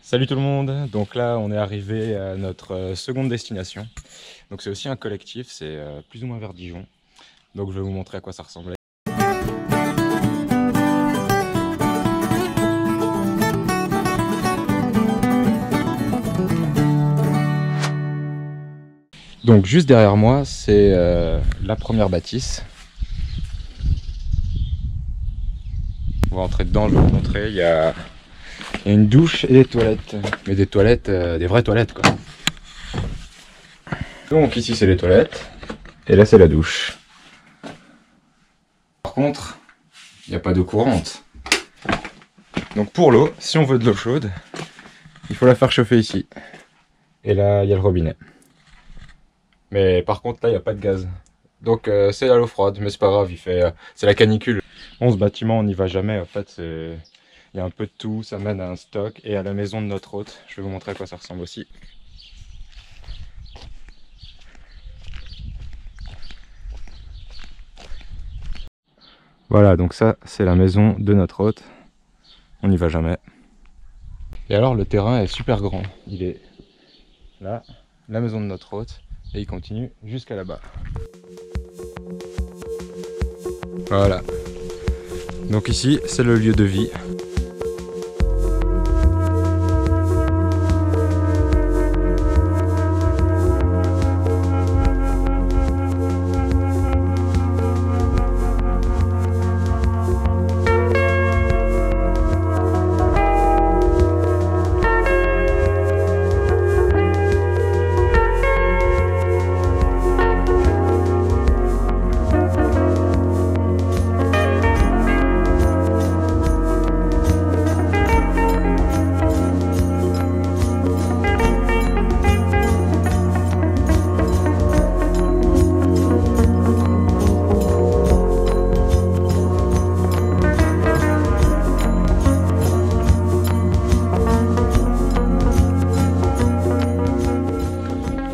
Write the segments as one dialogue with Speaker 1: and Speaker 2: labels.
Speaker 1: Salut tout le monde, donc là on est arrivé à notre seconde destination. Donc c'est aussi un collectif, c'est plus ou moins vers Dijon. Donc je vais vous montrer à quoi ça ressemblait. Donc juste derrière moi c'est la première bâtisse. On va entrer dedans, je vais vous montrer, il y a une douche et des toilettes. Mais des toilettes, des vraies toilettes quoi. Donc ici c'est les toilettes, et là c'est la douche. Par contre, il n'y a pas d'eau courante. Donc pour l'eau, si on veut de l'eau chaude, il faut la faire chauffer ici. Et là, il y a le robinet. Mais par contre, là, il n'y a pas de gaz. Donc c'est à l'eau froide, mais c'est pas grave, c'est la canicule. Bon, ce bâtiment, on n'y va jamais. En fait, il y a un peu de tout, ça mène à un stock et à la maison de notre hôte. Je vais vous montrer à quoi ça ressemble aussi. Voilà, donc ça, c'est la maison de notre hôte. On n'y va jamais. Et alors, le terrain est super grand. Il est là, la maison de notre hôte, et il continue jusqu'à là-bas. Voilà. Donc ici, c'est le lieu de vie.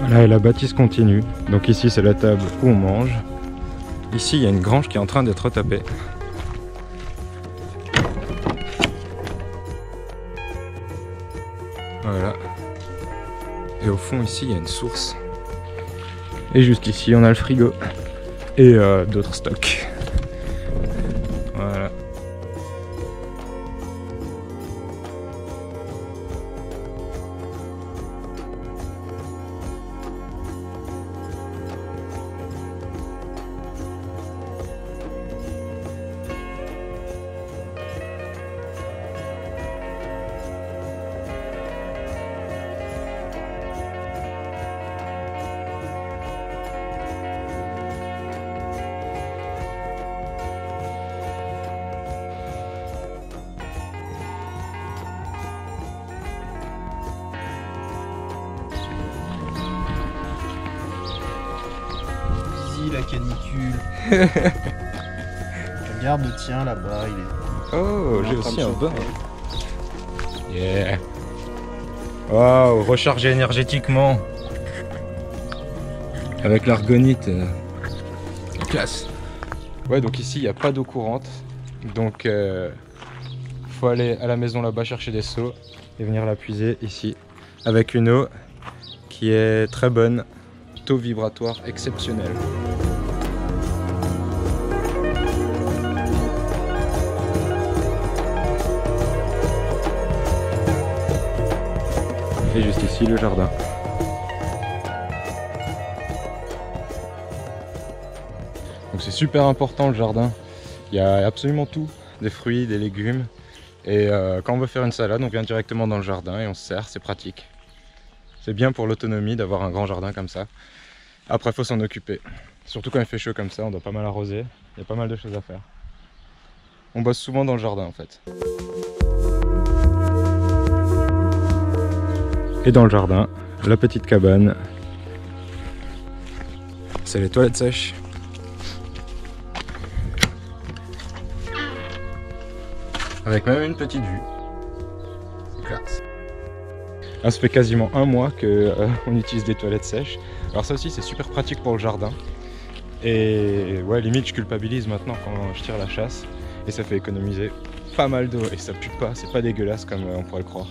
Speaker 1: Là, la bâtisse continue. Donc ici, c'est la table où on mange. Ici, il y a une grange qui est en train d'être retapée. Voilà. Et au fond, ici, il y a une source. Et jusqu'ici, on a le frigo. Et d'autres stocks. Voilà.
Speaker 2: La canicule. Regarde le tien là-bas, il est.
Speaker 1: Oh, j'ai aussi un bain. Yeah. Waouh, rechargé énergétiquement. Avec l'argonite. Classe. Ouais, donc ici, il n'y a pas d'eau courante. Donc, faut aller à la maison là-bas chercher des seaux et venir la puiser ici. Avec une eau qui est très bonne. Taux vibratoire exceptionnel. Et juste ici, le jardin. Donc c'est super important le jardin. Il y a absolument tout. Des fruits, des légumes. Et quand on veut faire une salade, on vient directement dans le jardin et on se sert, c'est pratique. C'est bien pour l'autonomie d'avoir un grand jardin comme ça. Après, il faut s'en occuper. Surtout quand il fait chaud comme ça, on doit pas mal arroser. Il y a pas mal de choses à faire. On bosse souvent dans le jardin en fait. Et dans le jardin, la petite cabane. C'est les toilettes sèches. Avec même une petite vue. C'est classe. Là, ça fait quasiment un mois qu'on utilise des toilettes sèches. Alors ça aussi c'est super pratique pour le jardin. Et ouais, limite je culpabilise maintenant quand je tire la chasse. Et ça fait économiser pas mal d'eau. Et ça pue pas, c'est pas dégueulasse comme on pourrait le croire.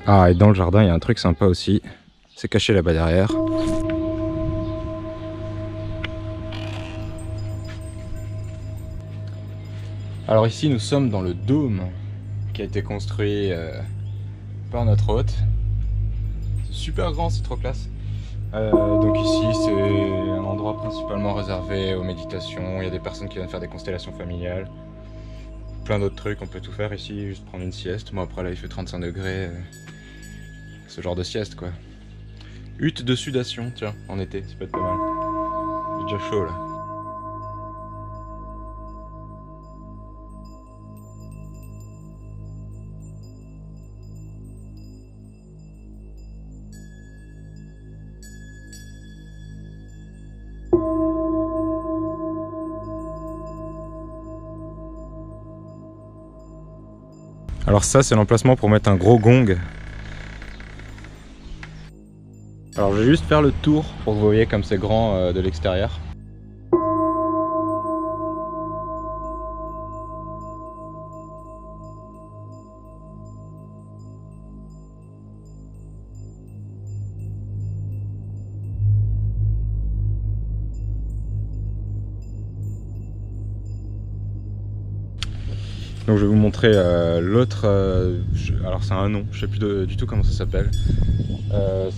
Speaker 1: Ah, et dans le jardin, il y a un truc sympa aussi. C'est caché là-bas derrière. Alors ici, nous sommes dans le dôme qui a été construit par notre hôte. C'est super grand, c'est trop classe. Donc ici, c'est un endroit principalement réservé aux méditations. Il y a des personnes qui viennent faire des constellations familiales. Plein d'autres trucs, on peut tout faire ici, juste prendre une sieste. Moi après là, il fait 35 degrés. Ce genre de sieste quoi. Hutte de sudation, tiens, en été, ça peut être pas mal. J'ai déjà chaud là. Alors ça, c'est l'emplacement pour mettre un gros gong. Alors je vais juste faire le tour pour que vous voyez comme c'est grand de l'extérieur. Donc je vais vous montrer l'autre, alors c'est un nom, je sais plus du tout comment ça s'appelle.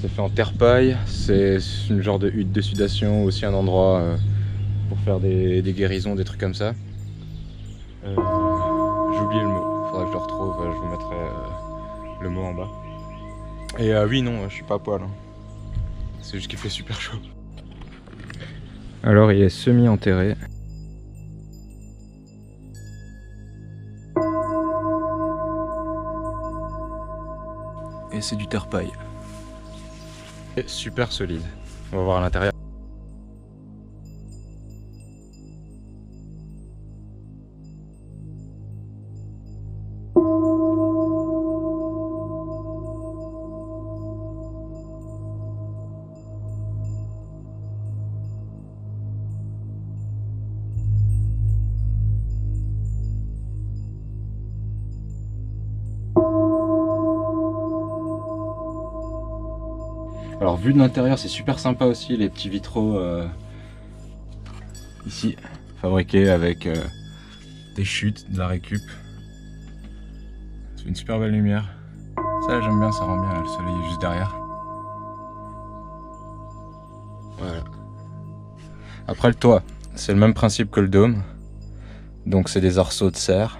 Speaker 1: C'est fait en terre-paille, c'est une genre de hutte de sudation, aussi un endroit pour faire des guérisons, des trucs comme ça. J'ai oublié le mot, faudrait que je le retrouve, je vous mettrai le mot en bas. Et oui non, je suis pas à poil, hein. C'est juste qu'il fait super chaud. Alors il est semi-enterré. Et c'est du terre-paille. Super solide. On va voir à l'intérieur. Alors vu de l'intérieur, c'est super sympa aussi, les petits vitraux ici, fabriqués avec des chutes, de la récup. C'est une super belle lumière. Ça là j'aime bien, ça rend bien, là, le soleil est juste derrière. Voilà. Après le toit, c'est le même principe que le dôme. Donc c'est des arceaux de serre.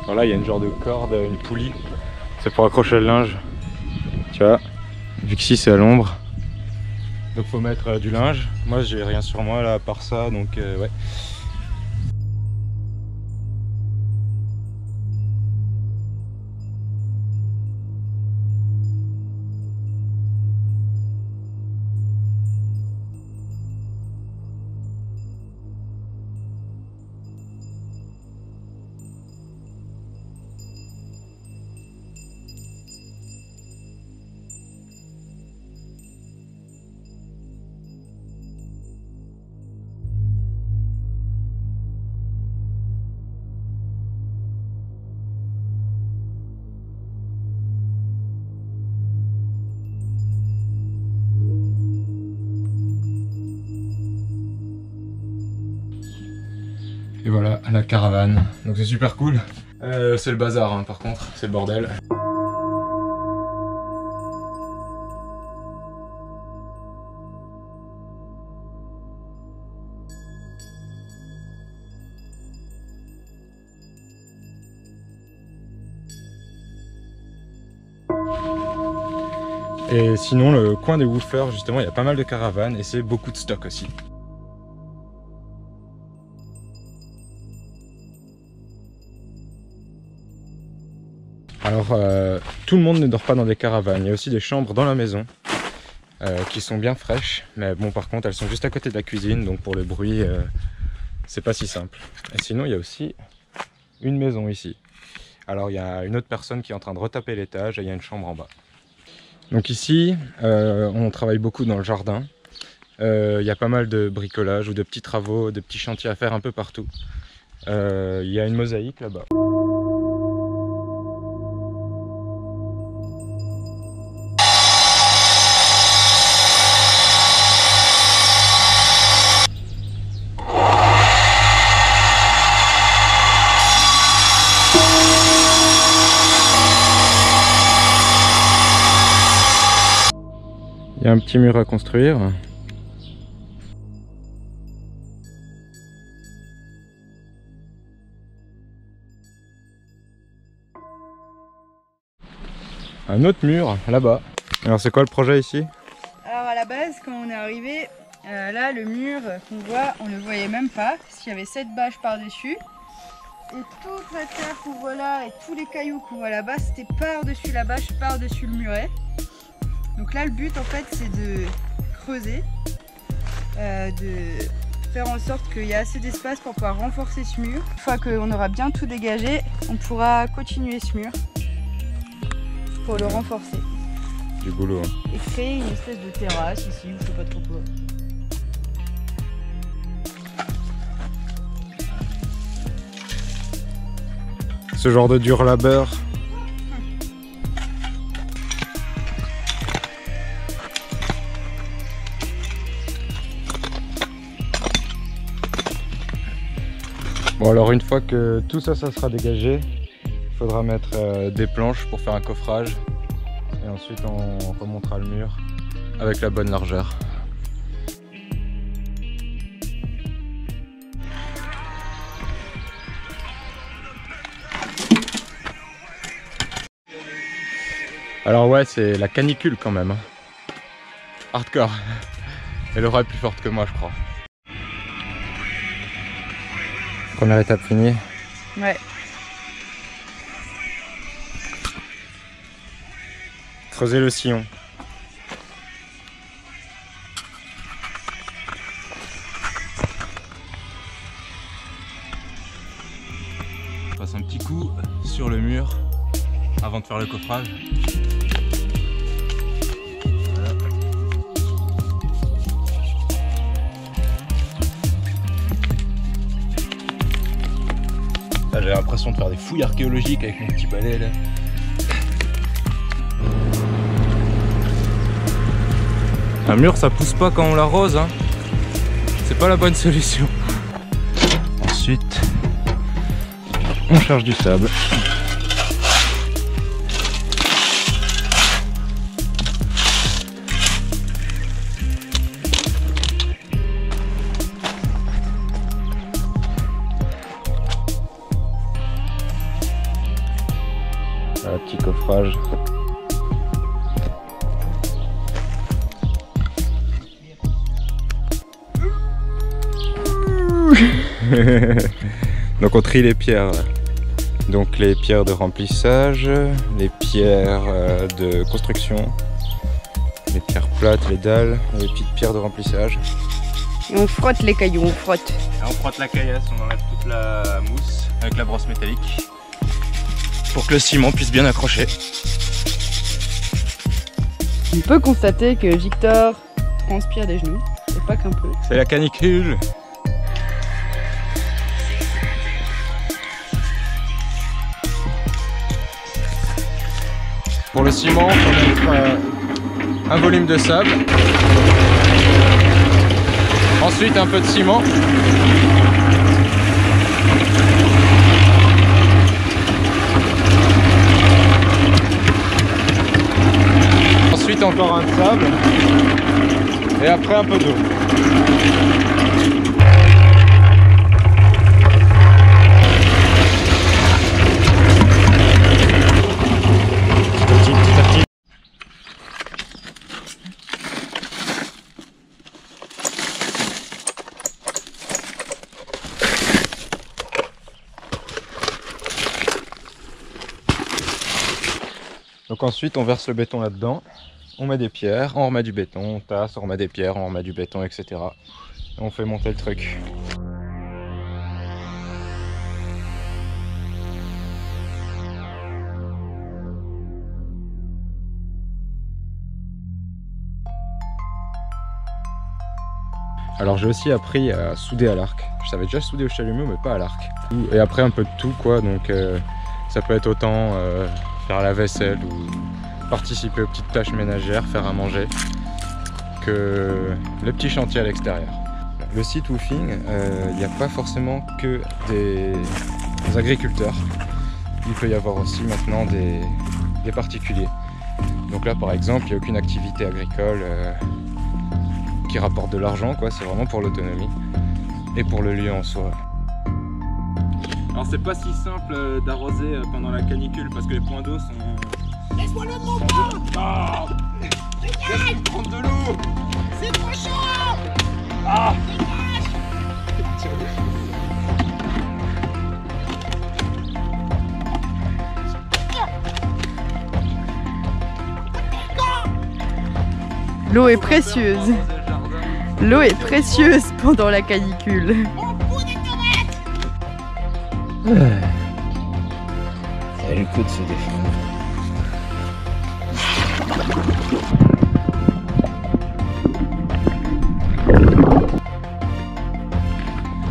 Speaker 1: Voilà, il y a une genre de corde, une poulie. C'est pour accrocher le linge. Tu vois, vu qu'ici c'est à l'ombre. Donc faut mettre du linge. Moi j'ai rien sur moi là à part ça, donc ouais. Et voilà, la caravane. Donc c'est super cool. C'est le bazar hein, par contre, c'est le bordel. Et sinon, le coin des woofers, justement, il y a pas mal de caravanes et c'est beaucoup de stock aussi. Alors, tout le monde ne dort pas dans des caravanes. Il y a aussi des chambres dans la maison qui sont bien fraîches. Mais bon, par contre, elles sont juste à côté de la cuisine. Donc pour le bruit, c'est pas si simple. Et sinon il y a aussi une maison ici. Alors il y a une autre personne qui est en train de retaper l'étage et il y a une chambre en bas. Donc ici on travaille beaucoup dans le jardin. Il y a pas mal de bricolage ou de petits travaux, de petits chantiers à faire un peu partout. Il y a une mosaïque là-bas. Il y a un petit mur à construire. Un autre mur là-bas. Alors c'est quoi le projet ici?
Speaker 3: Alors à la base, quand on est arrivé, là le mur qu'on voit, on le voyait même pas, parce qu'il y avait 7 bâches par-dessus. Et toute la terre qu'on voit là et tous les cailloux qu'on voit là-bas, c'était par-dessus la bâche, par-dessus le muret. Donc là le but en fait c'est de creuser, de faire en sorte qu'il y ait assez d'espace pour pouvoir renforcer ce mur. Une fois qu'on aura bien tout dégagé, on pourra continuer ce mur pour le renforcer.
Speaker 1: Du boulot. Hein.
Speaker 3: Et créer une espèce de terrasse ici, ou je sais pas trop quoi.
Speaker 1: Ce genre de dur labeur. Bon alors une fois que tout ça sera dégagé, il faudra mettre des planches pour faire un coffrage et ensuite on remontera le mur avec la bonne largeur. Alors ouais, c'est la canicule quand même. Hein. Hardcore. Elle aura plus forte que moi je crois. Première étape finie.
Speaker 3: Ouais.
Speaker 1: Creuser le sillon. On passe un petit coup sur le mur avant de faire le coffrage. Voilà. J'ai l'impression de faire des fouilles archéologiques avec mon petit balai là. Un mur ça pousse pas quand on l'arrose, hein. C'est pas la bonne solution. Ensuite, on charge du sable. Un petit coffrage. Donc on trie les pierres. Donc les pierres de remplissage, les pierres de construction, les pierres plates, les dalles, et les petites pierres de remplissage.
Speaker 3: Et on frotte les cailloux, on frotte.
Speaker 1: Et on frotte la caillasse, on enlève toute la mousse avec la brosse métallique pour que le ciment puisse bien accrocher.
Speaker 3: On peut constater que Victor transpire des genoux, et pas qu'un peu.
Speaker 1: C'est la canicule. Pour le ciment, on va mettre un volume de sable. Ensuite un peu de ciment. Ensuite encore un de sable. Et après un peu d'eau. Petit à petit. Donc ensuite on verse le béton là-dedans, on met des pierres, on remet du béton, on tasse, on remet des pierres, on remet du béton, etc. Et on fait monter le truc. Alors j'ai aussi appris à souder à l'arc. Je savais déjà souder au chalumeau mais pas à l'arc. Et après un peu de tout quoi, donc ça peut être autant faire la vaisselle ou participer aux petites tâches ménagères, faire à manger, que les petits chantiers à l'extérieur. Le site woofing, il n'y a pas forcément que des agriculteurs. Il peut y avoir aussi maintenant des particuliers. Donc là par exemple, il n'y a aucune activité agricole qui rapporte de l'argent, quoi. C'est vraiment pour l'autonomie et pour le lieu en soi. Alors c'est pas si simple d'arroser pendant la canicule parce que les points d'eau sont...
Speaker 4: Laisse-moi le moment.
Speaker 1: Ah, laisse-moi prendre de l'eau.
Speaker 4: C'est trop chaud.
Speaker 1: Ah.
Speaker 3: L'eau est précieuse. L'eau est précieuse pendant la canicule.
Speaker 2: Ça a le coup de se défendre.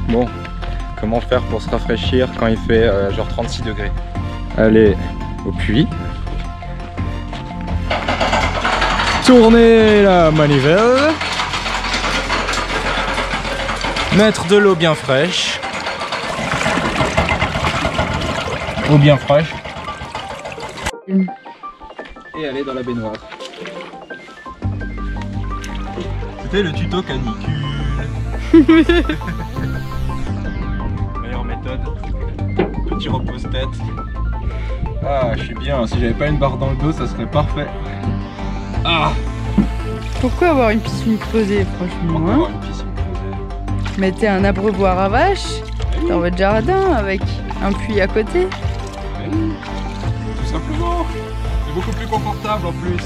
Speaker 1: Bon, comment faire pour se rafraîchir quand il fait genre 36 degrés? Aller au puits. Tourner la manivelle. Mettre de l'eau bien fraîche. Eau bien fraîche. Et aller dans la baignoire. C'était le tuto canicule. Meilleure méthode. Petit repose-tête. Ah, je suis bien. Si j'avais pas une barre dans le dos, ça serait parfait. Ah!
Speaker 3: Pourquoi avoir une piscine creusée, franchement,
Speaker 1: Pourquoi
Speaker 3: hein?
Speaker 1: avoir une piscine creusée?
Speaker 3: Mettez un abreuvoir à vaches dans votre jardin avec un puits à côté.
Speaker 1: Tout simplement. C'est beaucoup plus confortable en plus.